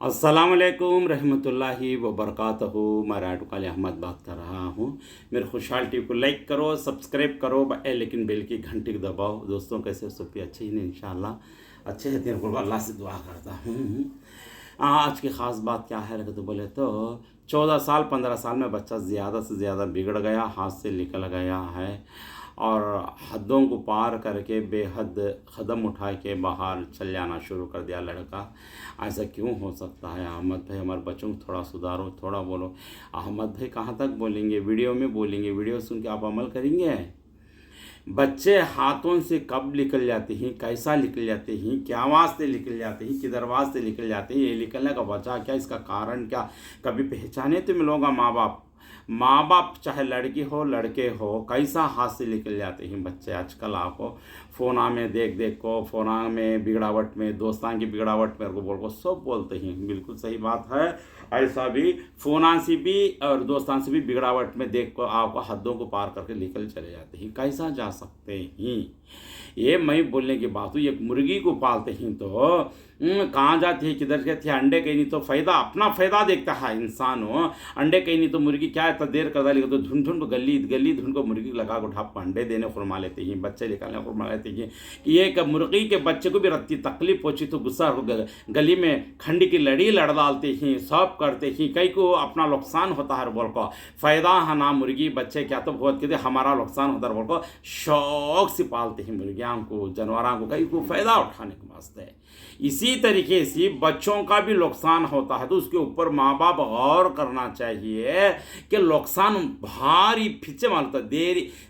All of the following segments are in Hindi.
अस्सलामुअलैकुम रहमतुल्लाहि व बरकातहू। मैं रायटू काली अहमद बात कर रहा हूँ। मेरे खुशहाल टीवी को लाइक करो, सब्सक्राइब करो, लेकिन बेल की घंटी को दबाओ। दोस्तों कैसे सब भी अच्छे ही नहीं, इंशाल्लाह अच्छे हैं। तेरे को अल्लाह से दुआ करता हूँ। आज की ख़ास बात क्या है तो बोले तो 14 साल 15 साल में बच्चा ज़्यादा से ज़्यादा बिगड़ गया, हाथ से निकल गया है और हदों को पार करके बेहद कदम उठा के बाहर चल जाना शुरू कर दिया लड़का। ऐसा क्यों हो सकता है? अहमद भाई हमारे बच्चों को थोड़ा सुधारो, थोड़ा बोलो। अहमद भाई कहाँ तक बोलेंगे? वीडियो में बोलेंगे, वीडियो सुन के आप अमल करेंगे? बच्चे हाथों से कब निकल जाते हैं, कैसा निकल जाते हैं, क्या वास्ते निकल जाते हैं, किधर वास्ते निकल जाते हैं, ये निकलने का वजह क्या, इसका कारण क्या, कभी पहचाने तो मिलोगा? माँ बाप चाहे लड़की हो लड़के हो, कैसा हाथ से निकल जाते हैं बच्चे। आजकल आपको फ़ोना में देख को, फ़ोना में बिगड़ावट में, दोस्तान की बिगड़ावट मेरे को बोल सब बोलते हैं। बिल्कुल सही बात है। ऐसा भी फ़ोना से भी और दोस्तान से भी बिगड़ावट में देख को आपको हदों को पार करके निकल चले जाते हैं। कैसा जा सकते हैं? ये मैं बोलने की बात हुई। एक मुर्गी को पालते हैं तो कहाँ जाती है, किधर जाती है? अंडे कहीं नहीं तो फ़ायदा, अपना फ़ायदा देखता है इंसान हो। अंडे कहीं नहीं तो मुर्गी क्या इतना देर कर डालेगा तो ढूंढ को गली ढूंढ को मुर्गी लगा को ढाप अंडे देने खुरमा लेते हैं, बच्चे निकालने खुरमा लेते हैं। कि ये मुर्गी के बच्चे को भी रत्ती तकलीफ पहुँची तो गुस्सा गली में खंडी की लड़ी लड़ डालते हैं, सब करते हैं। कई को अपना नुकसान होता है बोल को, फ़ायदा है ना मुर्गी बच्चे क्या तो बहुत कहते हमारा नुकसान होता है बोल को शौक से पालते हैं मुर्गियाँ को, जानवरों को, कई को फ़ायदा उठाने के वास्ते। इसी तरीके से बच्चों का भी नुकसान होता है तो उसके ऊपर माँ बाप गौर करना चाहिए कि नुकसान भारी फिचे मालूम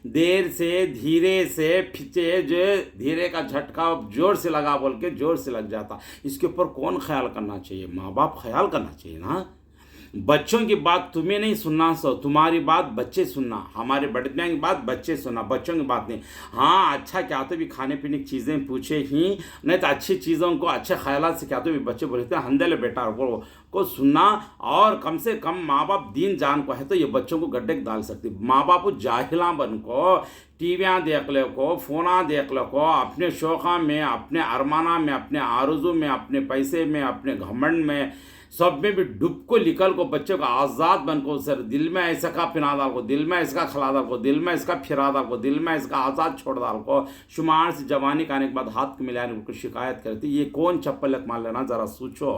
देर से धीरे से फिचे, जो धीरे का झटका जोर से लगा बोल के जोर से लग जाता। इसके ऊपर कौन ख्याल करना चाहिए? माँ बाप ख्याल करना चाहिए ना। बच्चों की बात तुम्हें नहीं सुनना, तुम्हारी बात बच्चे सुनना, हमारे बड़े की बात बच्चे सुनना, बच्चों की बात नहीं। हाँ अच्छा क्या तो भी खाने पीने की चीज़ें पूछे ही नहीं तो अच्छी चीज़ों को अच्छे ख्याल से क्या तो भी बच्चे बोलते हैं हंदे ले बेटा को सुनना। और कम से कम माँ बाप दीन जान को है तो ये बच्चों को गड्ढे डाल सकती। माँ बाप को जाहिला बन को टीवियाँ देख ले को, फ़ोना देख ले को, अपने शौक़ा में, अपने अरमाना में, अपने आरज़ू में, अपने पैसे में, अपने घमंड में, सब में भी डूब को निकल को बच्चे को आज़ाद बन को, सर दिल में ऐसा का पिना डाल को, दिल में इसका खिला डाल को, दिल में इसका फिरा डाल को, दिल में इसका आज़ाद छोड़ डाल को, शुमार से जवानी का आने के बाद हाथ को मिलाने को शिकायत करती। ये कौन चप्पल मान लेना? ज़रा सोचो,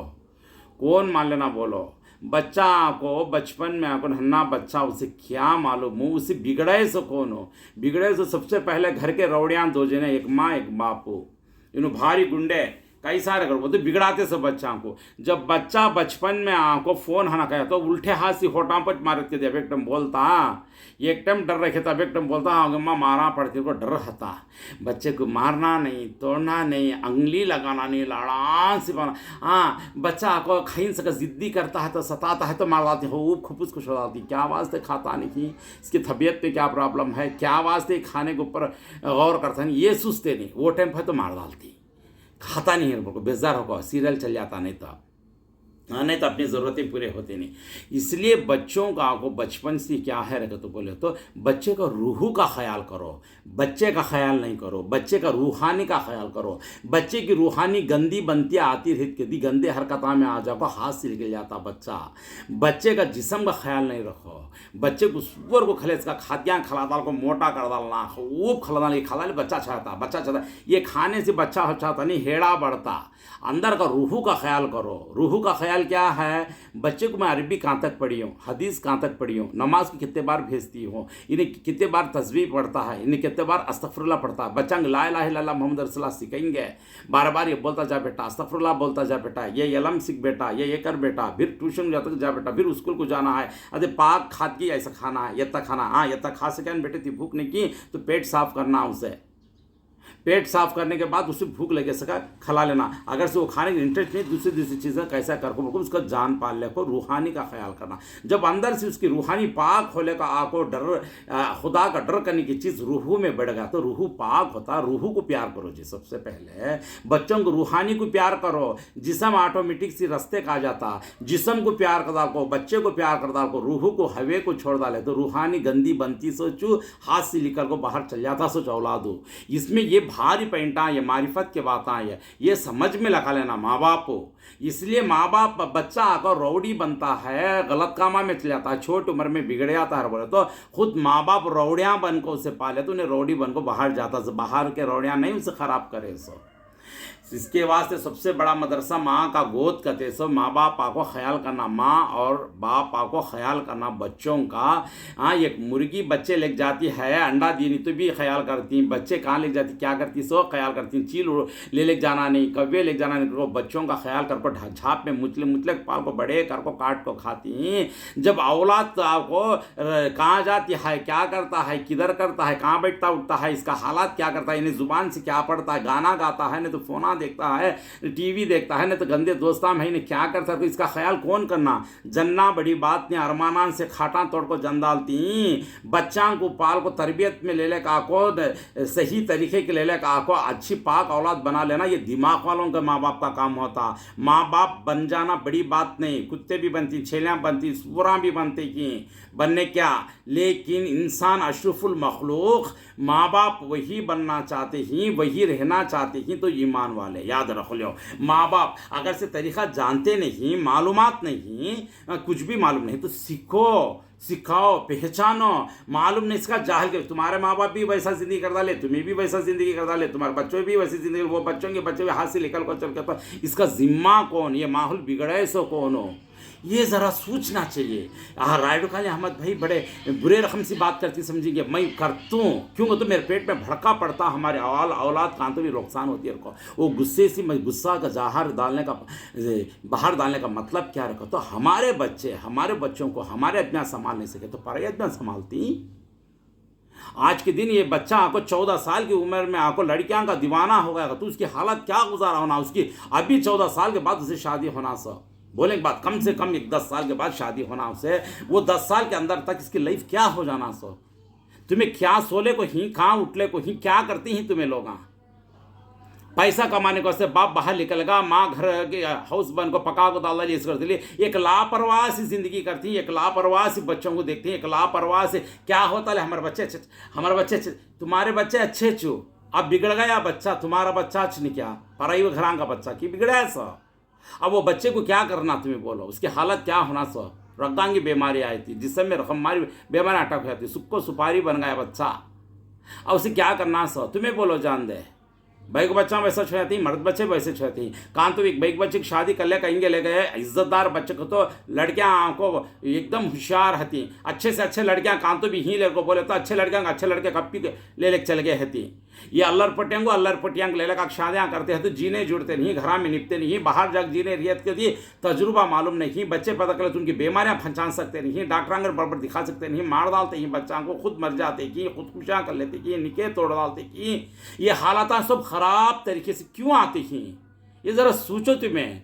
कौन मान लेना? बोलो। बच्चा को बचपन में आपको नन्हा बच्चा, उसे क्या मालूम हो उसे बिगड़े से कौन हो? बिगड़े से सबसे पहले घर के रौड़ियाँ दो जने, एक माँ एक बाप हो, इन्हों भारी गुंडे कई सारे करो तो बिगड़ाते सब बच्चा को। जब बच्चा बचपन में आको फ़ोन हना कहा तो उल्टे हाथ से होटां पर मारत के जब एक टाइम बोलता, एक टाइम डर रखे तब एक टाइम बोलता हाँ अम्मा मारा पड़ती को डर हता। बच्चे को मारना नहीं, तोड़ना नहीं, अंगली लगाना नहीं, लाड़ान सिपाना। हाँ बच्चा को खीन सका जिद्दी करता है तो सताता है तो मार डालती हो, ऊप खुपूस खुश हो जाती। क्या वास्ते खाता नहीं, इसकी तबीयत पे क्या प्रॉब्लम है, क्या वास्ते खाने के ऊपर गौर करता नहीं, ये सोचते नहीं। वो टाइम पर तो मार डालती, खाता नहीं है, को बेजार होगा, सीरियल चल जाता नहीं था। हाँ नहीं तो अपनी ज़रूरतें पूरे होते नहीं। इसलिए बच्चों का को बचपन से क्या है रखे तो बोले तो बच्चे का रूह का ख्याल करो, बच्चे का ख्याल नहीं करो, बच्चे का रूहानी का ख्याल करो। बच्चे की रूहानी गंदी बनती आती रहती, कभी गंदे हरकता में आ जाओ, हाथ से निकल जाता बच्चा। बच्चे का जिस्म का ख्याल नहीं रखो, बच्चे को सुअर को खले इसका खाद्यान्न खिला डाल को मोटा कर डालना, ऊप खिला डाल, खिला ले बच्चा चाहता। ये खाने से बच्चा हो चाहता नहीं, हेड़ा बढ़ता। अंदर का रूह का ख्याल करो। रूह का ख्याल क्या है? बच्चे को मैं अरबी कहाँ तक पढ़ी हूँ, हदीस कहाँ तक पढ़ी हूँ, नमाज को कितने बार भेजती हूँ, इन्हें कितने बार तस्बीह पढ़ता है, इन्हें कितने बार अस्तगफिरुल्लाह पढ़ता है। बच्चा ला इलाहा इल्लल्लाह मोहम्मद रसूलुल्लाह सीखेंगे, बार बार ये बोलता जा बेटा, अस्तगफिरुल्लाह बोलता जा बेटा, ये इल्म सीख बेटा, ये कर बेटा, फिर ट्यूशन जाता जा बेटा, फिर स्कूल को जाना है, अरे पाक खादगी ऐसा खाना है, ये तक खाना, हाँ ये तक खा सके बेटे थी भूख नहीं की तो पेट साफ करना, उसे पेट साफ करने के बाद उसे भूख लगे सका खिला लेना। अगर से वो खाने की इंटरेस्ट नहीं, दूसरी चीज़ें कैसा कर को उसका जान पाल ले को, रूहानी का ख्याल करना। जब अंदर से उसकी रूहानी पाक होले का आको डर, खुदा का डर करने की चीज़ रूह में बढ़ गया तो रूह पाक होता। रूह को प्यार करो जी, सबसे पहले बच्चों को रूहानी को प्यार करो, जिसम ऑटोमेटिक सी रास्ते का आ जाता। जिसम को प्यार कर डाल को, बच्चे को प्यार कर डाल को, रूह को हवे को छोड़ डाले तो रूहानी गंदी बनती। सोचो हाथ से निकल को बाहर चल जाता, सोच औलाद हो। इसमें ये भारी पैंटा ये मारिफत के बात है, ये समझ में लगा लेना माँ बाप को। इसलिए माँ बाप बच्चा आकर रौडी बनता है, गलत कामा में चले जाता है, छोटी उम्र में बिगड़ जाता है, बोले तो खुद माँ बाप रौड़ियाँ बन को उसे पाले तो उन्हें रौडी बन को बाहर जाता, बाहर के रौड़ियाँ नहीं उसे खराब करे। सो इसके वास्ते सबसे बड़ा मदरसा माँ का गोद कहते। सो माँ बाप को ख्याल करना, माँ और बाप को ख्याल करना बच्चों का। हाँ, एक मुर्गी बच्चे लेके जाती है, अंडा दी नहीं तो भी ख्याल करती, बच्चे कहाँ लेके जाती क्या करती, सो ख्याल करती। चील ले जाना नहीं, कव्वे ले जाना नहीं, बच्चों का ख्याल कर को झाप में मुचले मुचले पाल को बड़े कर को काट को खाती। जब औलाद को कहाँ जाती है, क्या करता है, किधर करता है, कहाँ बैठता उठता है, इसका हालात क्या करता है, इन्हें जुबान से क्या पढ़ता है, गाना गाता है नहीं तो फोना देखता है, टीवी देखता है नहीं तो गंदे दोस्ता में इन्हें क्या करता है, इसका ख्याल कौन करना। जन्ना बड़ी बात नहीं, अरमानान से खाटा तोड़ को जन डालती। बच्चा को पाल को तरबियत में ले ले का को सही तरीके के ले ले का को अच्छी पाक औलाद बना लेना, ये दिमाग वालों का माँ बाप का काम होता। माँ बाप बन जाना बड़ी बात नहीं, कुत्ते भी बनती, छेलियाँ बनती, सूरा भी बनती की बनने क्या, लेकिन इंसान अशरफुल मखलूक माँ बाप वही बनना चाहते ही, वही रहना चाहते ही तो ईमान वाले। याद रख लो, माँ बाप अगर से तरीक़ा जानते नहीं, मालूमात नहीं, कुछ भी मालूम नहीं तो सीखो, सिखाओ, पहचानो। मालूम नहीं इसका जाहिल के तुम्हारे माँ बाप भी वैसा ज़िंदगी कर डाले, तुम्हें भी वैसा ज़िंदगी कर डाले, तुम्हारे बच्चों भी वैसी ज़िंदगी, वो बच्चों के बच्चे भी हाथ से निकल कर चल के, इसका जिम्मा कौन, ये माहौल बिगड़े सो कौन हो, ये ज़रा सोचना चाहिए। रायडू खाली अहमद भाई बड़े बुरे रकम सी बात करती समझेंगे, मैं करता हूँ क्यों तो मेरे पेट में भड़का पड़ता, हमारे औलाद कान तो भी नुकसान होती है। वो गुस्से से मैं गुस्सा का बाहर डालने का मतलब क्या रखा, तो हमारे बच्चों को हमारे आदमियाँ संभाल नहीं सके तो पराई आदमियाँ संभालती। आज के दिन ये बच्चा आपको 14 साल की उम्र में आपको लड़कियां का दीवाना हो गया तो उसकी हालत क्या गुजारा होना, उसकी अभी 14 साल के बाद उसे शादी होना। सब बोले के बाद कम से कम 10 साल के बाद शादी होना उसे, वो 10 साल के अंदर तक इसकी लाइफ क्या हो जाना। सो तुम्हें क्या सोले को ही, कहाँ उठले को ही, क्या करती ही तुम्हें लोग, पैसा कमाने को से बाप बाहर निकल गया, माँ घर के हाउस बन को पका को डाल इस करते लिए एक लापरवाह सी जिंदगी करती है, एक लापरवाह सी बच्चों को देखती है, एक लापरवाह से क्या होता है। हमारे बच्चे तुम्हारे बच्चे अच्छे चू, अब बिगड़ गया बच्चा, तुम्हारा बच्चा अच्छ नहीं क्या, पराई घरां का बच्चा की बिगड़ा है सो। अब वो बच्चे को क्या करना तुम्हें बोलो, उसकी हालत क्या होना सो। रक्तांग की बीमारी आई थी जिसमें रकमारी बीमारी अटक हुई थी, सुक्को सुपारी बन गया बच्चा, अब उसे क्या करना सो तुम्हें बोलो। जान दे बैग बच्चा वैसा छुआती, मर्द बच्चे वैसे छुआती। कान तो एक बैग बच्चे की शादी कर ले कहेंगे ले गए, इज्जतदार बच्चे को तो लड़कियां को एकदम होशियार हती, अच्छे से अच्छे लड़कियां कान तो भी ही ले को बोले तो अच्छे लड़कियां अच्छे लड़के कप्पी ले चल गए हती। ये अल्लर पटियांग ले लगा शादियाँ करते हैं तो जीने जुड़ते नहीं, घरा में निपते नहीं, बाहर जाकर जीने रियत के दिए तजुर्बा मालूम नहीं, बच्चे पता करे तो उनकी बीमारियां पहचान सकते नहीं, डॉक्टर बराबर दिखा सकते नहीं, मार डालते ही बच्चा को, खुद मर जाते कि, खुदकुशियाँ कर लेते कि, निके तोड़ डालते कि। ये हालात सब खराब तरीके से क्यों आती हैं, ये ज़रा सोचो। तुम्हें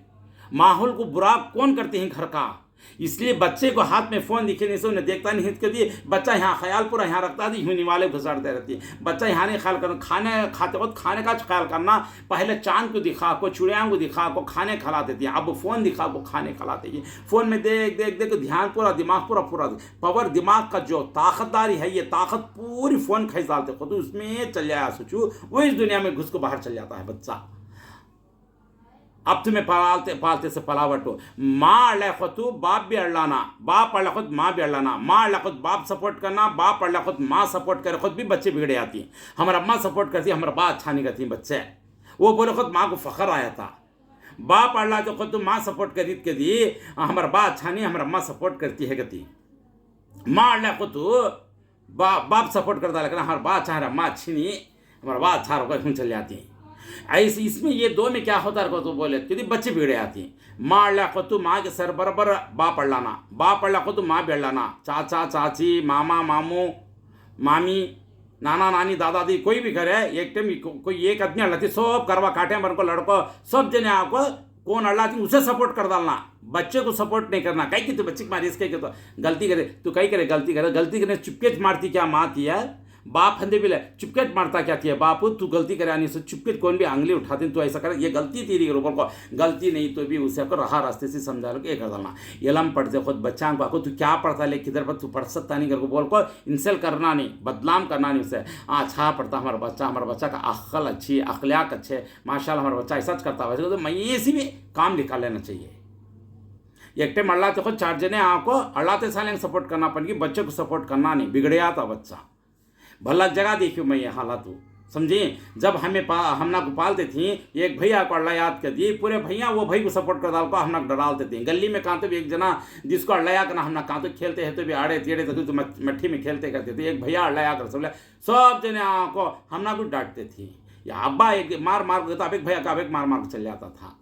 माहौल को बुरा कौन करते हैं घर का, इसलिए बच्चे को हाथ में फ़ोन दिखे नहीं से उन्हें देखता नहीं हित कर दिए, बच्चा यहाँ ख्याल पूरा यहाँ रखता दी यूँ वाले घुसाड़ते रहती है। बच्चा यहाँ नहीं ख्याल करना, खाने खाते वक्त खाने का ख्याल करना, पहले चांद को दिखा को, चिड़िया को दिखा को खाने खिला देती है, अब फ़ोन दिखा को खाने खिलाते हैं। फ़ोन में देख देख देख ध्यान पूरा दिमाग पूरा पावर, दिमाग का जो ताकतदारी है ये ताकत पूरी फ़ोन खींच डालते खुद उसमें चल जाया सोचू, वो इस दुनिया में घुस को बाहर चल जाता है बच्चा। अब तुम्हें पालते से पलावट हो, माँ अल्लाह खुद बाप भी अड़लाना, बाप अल्लाह खुद माँ भी अड़लाना, माँ अल्लाह खुद बाप सपोर्ट करना, बाप अल्लाह खुद माँ सपोर्ट करे, खुद भी बच्चे बिगड़े आती हैं। हमारा अम्मा सपोर्ट करती है, हमारा बाप अच्छा नहीं करती बच्चे, वो बोले खुद माँ को फ़ख्र आया था, बाप अल्लाह तो खुद माँ सपोर्ट करी के दी, हमारा बाप अच्छा नहीं, हमारा अम्मा सपोर्ट करती है गति। माँ अल्लाह खुद बाप सपोर्ट करता लेकिन हमारा बाप अच्छा, हमारा अम्मा अच्छी नहीं, हमारा बाप अच्छा होकर हम चल जाती हैं। ऐसे इसमें ये दो में क्या होता है तो बोले क्योंकि बच्चे बिगड़े आती हैं। माँ अल्लाह को तो माँ के सर बराबर बाप अड़लाना, बाप अल्लाह को तो माँ भी अड़लाना, चाचा चाची, मामा मामू मामी, नाना नानी, दादा दादी, कोई भी घर है एक टाइम कोई एक आदमी अड़लाती, सब करवा काटे बन को लड़को सब जने आपको कौन अड़लाती उसे सपोर्ट कर डालना, बच्चे को सपोर्ट नहीं करना। कहीं कि तो बच्चे की मारी इसके तो गलती करे तो कहीं करे गलती करे, गलती करने चुपके मारती क्या माँ थी है, बाप हंदे भी चुपके मारता क्या थी बापू तू गलती करे आनी से चुपके कौन भी आंगली उठाते तो ऐसा करे ये गलती तेरी ऊपर को गलती नहीं तो भी उसे को रहा रास्ते से समझा लो कि ये कर डालना एलम पढ़ते खुद बच्चा को तू क्या पढ़ता ले किधर पर तू पढ़ सकता नहीं कर को बोल को इंसल्ट करना नहीं बदनाम करना नहीं उसे अच्छा पढ़ता हमारा बच्चा का अक्ल अच्छी अखलाक अच्छे माशाल्लाह हमारा बच्चा ऐसा करता वैसे तो मैं इसी में काम निकाल लेना चाहिए एकटे मल्लाते खुद 4 जने आको अल्लाते साले सपोर्ट करना पड़ेगी बच्चे को सपोर्ट करना नहीं बिगड़या था बच्चा भला जगह देखियो मैं ये हालात हूँ समझिए जब हमना को पालते थी एक भैया को अल्लाह याद कर दिए पूरे भैया वो भाई को सपोर्ट कर डाल को हमना डरालते थे गली में कहाँ तो भी एक जना जिसको अल्लाह करना हमना कहाँ तो खेलते हैं तो भी आड़े टेढ़े तो मट्ठी में खेलते करते थे एक भैया अल्लाह कर सब जने को हमना को डांटते थी या अब्बा एक मार तो अब एक भैया का अब एक मार चल जाता था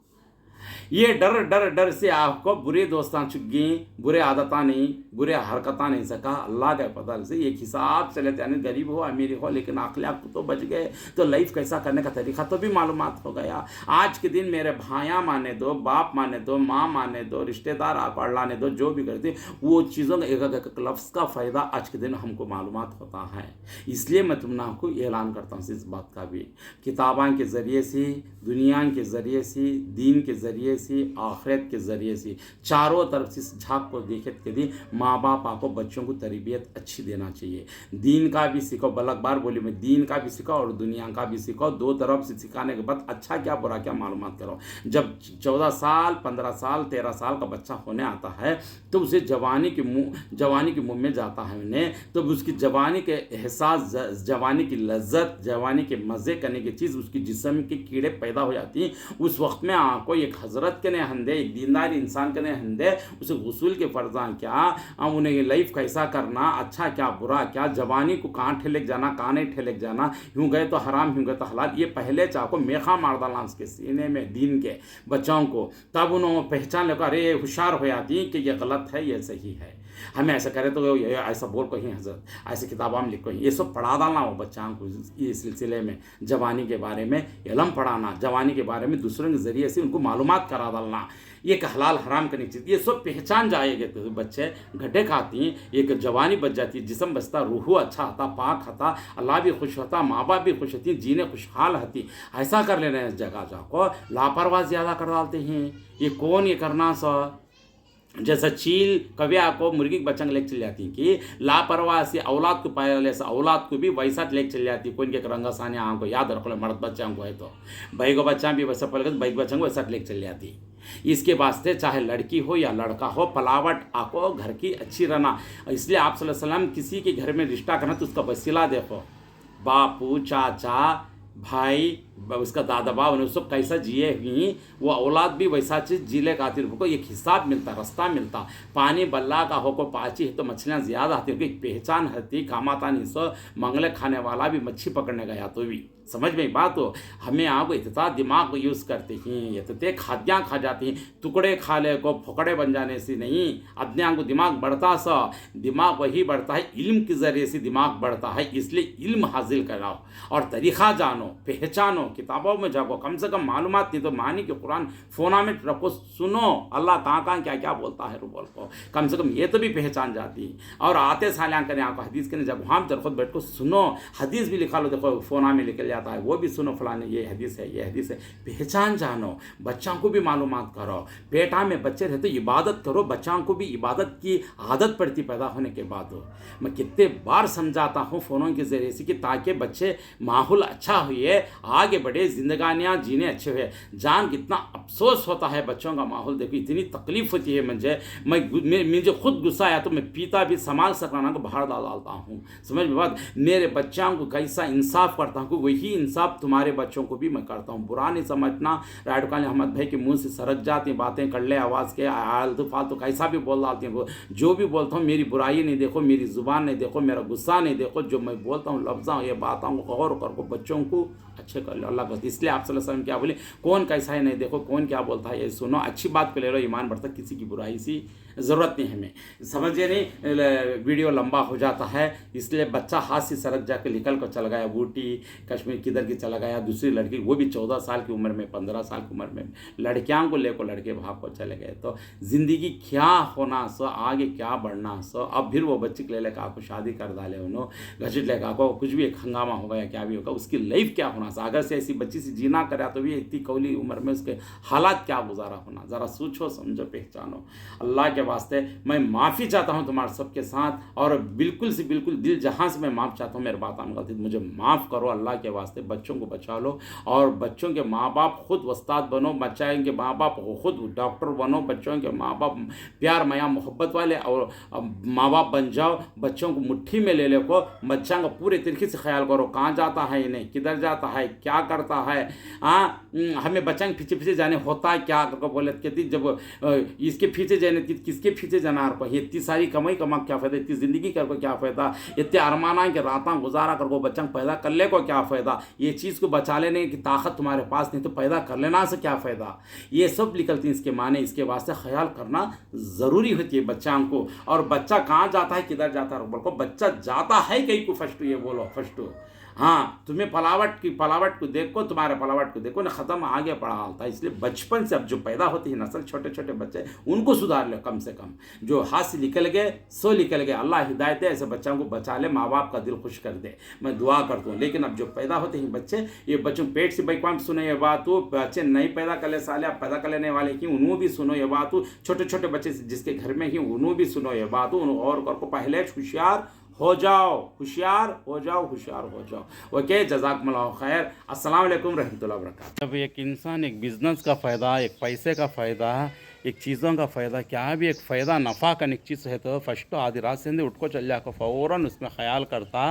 ये डर डर डर से आपको बुरे दोस्तान चुग्गी बुरे आदता नहीं बुरे हरकता नहीं सका अल्लाह के पता से एक हिसाब चले यानी गरीब हो अमीर हो लेकिन अखलाक तो बच गए तो लाइफ कैसा करने का तरीका तो भी मालूमात हो गया आज के दिन मेरे भाइयाँ माने दो बाप माने दो माँ माने दो रिश्तेदार आप अल्लाह ने दो जो भी करते वो चीज़ों का एक लफ्ज़ का फ़ायदा आज के दिन हमको मालूमात होता है इसलिए मैं तुमने आपको ऐलान करता हूँ इस बात का भी किताबों के ज़रिए से दुनिया के ज़रिए से दीन के ज़रिए से आखिरत के ज़रिए से चारों तरफ से इस झाक को देखे के लिए माँ बाप आपको बच्चों को तरबियत अच्छी देना चाहिए दीन का भी सीखो बलक बार बोली मैं दीन का भी सीखो और दुनिया का भी सीखो दो तरफ से सिखाने के बाद अच्छा क्या बुरा क्या मालूमात करो जब 14 साल 15 साल 13 साल का बच्चा होने आता है तो उसे जवानी के मुँह में जाता है उन्हें तो उसकी जवानी के एहसास जवानी की लज्जत जवानी के मज़े करने की चीज़ उसकी जिस्म के कीड़े पैदा हो जाती हैं उस वक्त में आपको एक हज़रत के ने हंदे एक दीनदार इंसान के ने हंदे उसे गसूल के फर्जा क्या उन्हें लाइफ कैसा करना अच्छा क्या बुरा क्या जवानी को कहाँ ठेलेक जाना कहाँ नहीं ठेलेक जाना यूँ गए तो हराम यूँ गए तो हलाल ये पहले चाको मेखा मार डालना उसके सीने में दीन के बच्चों को तब उन्होंने पहचान लेकर अरे होशियार हो जाती कि ये गलत है ये सही है हमें ऐसा करें तो ऐसा बोल को ही हजरत ऐसे किताबों में लिखो ये सब पढ़ा डालना हो बच्चों को इस सिलसिले में जवानी के बारे में इल्म पढ़ाना जवानी के बारे में दूसरों के ज़रिए से उनको मालूमात करा डालना ये हलाल हराम करनी चाहिए ये सब पहचान जाएंगे तो बच्चे गड्ढे खाती हैं एक जवानी बच जाती है जिस्म बचता रूह अच्छा आता पाक आता अल्लाह भी खुश होता माँ बाप भी खुश होती जीने खुशहाल होती ऐसा कर लेना इस जगह जाको लापरवाह ज़्यादा कर डालते हैं ये कौन ये करना सा जैसा चील कव्या को मुर्गी के बच्चा लेके चल जाती कि लापरवाह से औलाद को पाया से औलाद को भी वैसा लेके चल जाती कोई के रंगा साने आँख को याद रखो मर्द बच्चा को है तो भाई को बच्चा भी वैसा पल भाई बच्चा को वैसा लेके चल जाती इसके वास्ते चाहे लड़की हो या लड़का हो पलावट आपको घर की अच्छी रहना इसलिए आप सल्लल्लाहु अलैहि वसल्लम किसी के घर में रिश्ता करना तो उसका वसीला देखो बापू चाचा भाई उसका दादा बाप उन्हें सब कैसा जिए हुई वो औलाद भी वैसा चीज़ जीले का आती को एक हिसाब मिलता रास्ता मिलता पानी बल्ला का हो को पाची है तो मछलियाँ ज़्यादा आती है पहचान हती कामाता नहीं सो मंगले खाने वाला भी मच्छी पकड़ने गया तो भी समझ में बात हो हमें आप इतना दिमाग को यूज़ करते हैं इतने खाद्याँ खा जाती हैं टुकड़े खा ले को फकड़े बन जाने से नहीं अपने को दिमाग बढ़ता सा दिमाग वही बढ़ता है इल्म के ज़रिए से दिमाग बढ़ता है इसलिए इल्म हासिल कराओ और तरीक़ा जानो पहचानो किताबों में जाओ कम से कम मालूमात नहीं तो मानी कि कुरान फ़ोना में रखो सुनो अल्लाह कहाँ क्या क्या बोलता है बोल को कम से कम ये तो भी पहचान जाती और आते सालियाँ करें आपको हदीस के जब वहाँ पर खुद बैठ को सुनो हदीस भी लिखा लो देखो फ़ोना में निकल जाता है वो भी सुनो फलाने ये हदीस है पहचान जानो बच्चों को भी मालूमात करो पेटा में बच्चे रहते इबादत करो बच्चों को भी इबादत की आदत पड़ती पैदा होने के बाद हो मैं कितने बार समझाता हूँ फ़ोनों के ज़रिए से कि ताकि बच्चे माहौल अच्छा हुए आगे बढ़े जिंदगानियाँ जीने अच्छे हुए जान कितना अफसोस होता है बच्चों का माहौल देखो इतनी तकलीफ होती है मुझे खुद गुस्सा आया तो मैं पीता भी संभाल सकना को बाहर डालता हूँ समझ में बात मेरे बच्चों को कैसा इंसाफ करता हूँ वही इंसाफ तुम्हारे बच्चों को भी मैं करता हूँ बुरा नहीं समझना राडकान अहमद भाई के मुंह से सरक जाती बातें कर ले आवाज़ के आलतू फालतू कैसा भी बोल डालती हैं जो भी बोलता हूँ मेरी बुराई नहीं देखो मेरी ज़ुबान नहीं देखो मेरा गुस्सा नहीं देखो जो मैं बोलता हूँ लफ्ज़ा ये बातों को गौर कर बच्चों को अच्छे कर लो अल्लाह बस इसलिए आप सल्लल्लाहु अलैहि वसल्लम क्या बोले कौन कैसा है नहीं देखो कौन क्या बोलता है ये सुनो अच्छी बात को ले लो ईमान बढ़ता किसी की बुराई सी ज़रूरत नहीं हमें, समझिए नहीं। वीडियो लंबा हो जाता है, इसलिए बच्चा हाथ से सड़क जाकर निकल कर चला गया, ऊटी कश्मीर किधर की चला गया, दूसरी लड़की वो भी 14 साल की उम्र में, 15 साल की उम्र में, लड़कियां को लेकर लड़के भाग को चले गए। तो ज़िंदगी क्या होना सो, आगे क्या बढ़ना सो, अब फिर वो बच्चे ले लेकर आपको शादी कर डाले, उन्होंने घसीट लेकर आपको, कुछ भी एक हंगामा होगा या क्या भी होगा, उसकी लाइफ क्या होना सा, अगर से ऐसी बच्ची से जीना करा तो भी इतनी कौली उम्र में उसके हालात क्या गुजारा होना, ज़रा सोचो समझो पहचानो। अल्लाह के वास्ते मैं माफ़ी चाहता हूँ तुम्हारे सबके साथ, और बिल्कुल से बिल्कुल दिल जहाँ से मैं माफ़ चाहता हूँ, मेरे बात में गलती मुझे माफ़ करो। अल्लाह के वास्ते बच्चों को बचा लो, और बच्चों के माँ बाप खुद उस्ताद बनो, बच्चों के माँ बाप खुद डॉक्टर बनो, बच्चों के माँ बाप प्यार माया मोहब्बत वाले और माँ बाप बन जाओ। बच्चों को मुट्ठी में ले को, बच्चों का पूरे तरीके से ख्याल करो, कहाँ जाता है इन्हें, किधर जाता है, क्या करता है। हमें बच्चों के पीछे पीछे जाने होता है क्या करके बोले, कहती जब इसके पीछे जाने किसके पीछे जाना को, इतनी सारी कमाई कमा क्या फ़ायदा, इतनी ज़िंदगी कर को क्या फ़ायदा, इतने अरमाना के रातां गुजारा कर को बच्चों पैदा कर ले को क्या फ़ायदा, ये चीज़ को बचा लेने की ताकत तुम्हारे पास नहीं तो पैदा कर लेना से क्या फ़ायदा। ये सब निकलती है इसके माने, इसके वास्ते ख्याल करना ज़रूरी होती है बच्चों को। और बच्चा कहाँ जाता है, किधर जाता है, बोलो बच्चा जाता है कहीं को, फर्स्ट ये बोलो फर्स्ट। हाँ, तुम्हें पलावट को देखो, तुम्हारे पलावट को देखो ना, ख़त्म आगे पढ़ा हालता है। इसलिए बचपन से अब जो पैदा होती है नस्ल, छोटे छोटे बच्चे, उनको सुधार लो कम से कम। जो हाथ से निकल गए सो निकल गए, अल्लाह हिदायत है, ऐसे बच्चों को बचा ले, माँ बाप का दिल खुश कर दे, मैं दुआ करता हूँ। लेकिन अब जो पैदा होते हैं बच्चे, ये बच्चों पेट से बैकवाम सुने ये बात हो, बच्चे नहीं पैदा कर ले साले, आप पैदा कर लेने वाले की उन्हों भी सुनो ये बात हो, छोटे छोटे बच्चे जिसके घर में ही उन्हों भी सुनो ये बात हो, और को पहले होशियार हो जाओ, होशियार हो जाओ, होशियार हो जाओ। ओके, जज़ाकमुल्लाह खैर, अस्सलाम वालेकुम रहमतुल्लाहि व बरकातहू। जब एक इंसान एक बिज़नेस का फ़ायदा, एक पैसे का फ़ायदा, एक चीज़ों का फ़ायदा, क्या भी एक फ़ायदा नफ़ा का एक चीज़ है, तो फर्स्ट तो आधी रात से उठ को चल जाकर फ़ौरन उसमें ख्याल करता,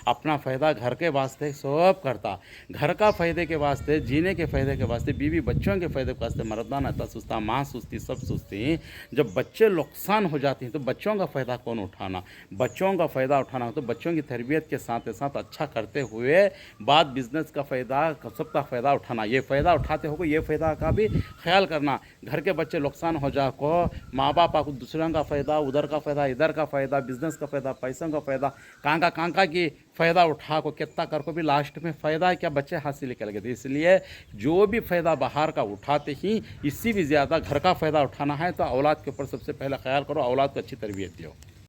अपना फ़ायदा घर के वास्ते सब करता, घर का फ़ायदे के वास्ते, जीने के फ़ायदे के वास्ते, बीवी बच्चों के फ़ायदे के वास्ते, मर्दान आता सोचता, माँ सोचती, सब सोचती। जब बच्चे नुकसान हो जाते हैं तो बच्चों का फ़ायदा कौन उठाना, बच्चों का फ़ायदा उठाना हो तो बच्चों की तरबियत के साथ साथ अच्छा करते हुए बाद बिज़नेस का फ़ायदा, सबका फ़ायदा उठाना, ये फ़ायदा उठाते हो ये फ़ायदा का भी ख्याल करना। घर के बच्चे नुकसान हो जा को, माँ बाप को दूसरों का फ़ायदा, उधर का फ़ायदा, इधर का फ़ायदा, बिज़नेस का फ़ायदा, पैसों का फ़ायदा, कांका की फ़ायदा उठा को कितना कर को भी लास्ट में फ़ायदा क्या बच्चे हाथ से निकल गए थे। इसलिए जो भी फ़ायदा बाहर का उठाते ही, इससे भी ज़्यादा घर का फ़ायदा उठाना है तो औलाद के ऊपर सबसे पहले ख्याल करो, औलाद को अच्छी तरबियत दो।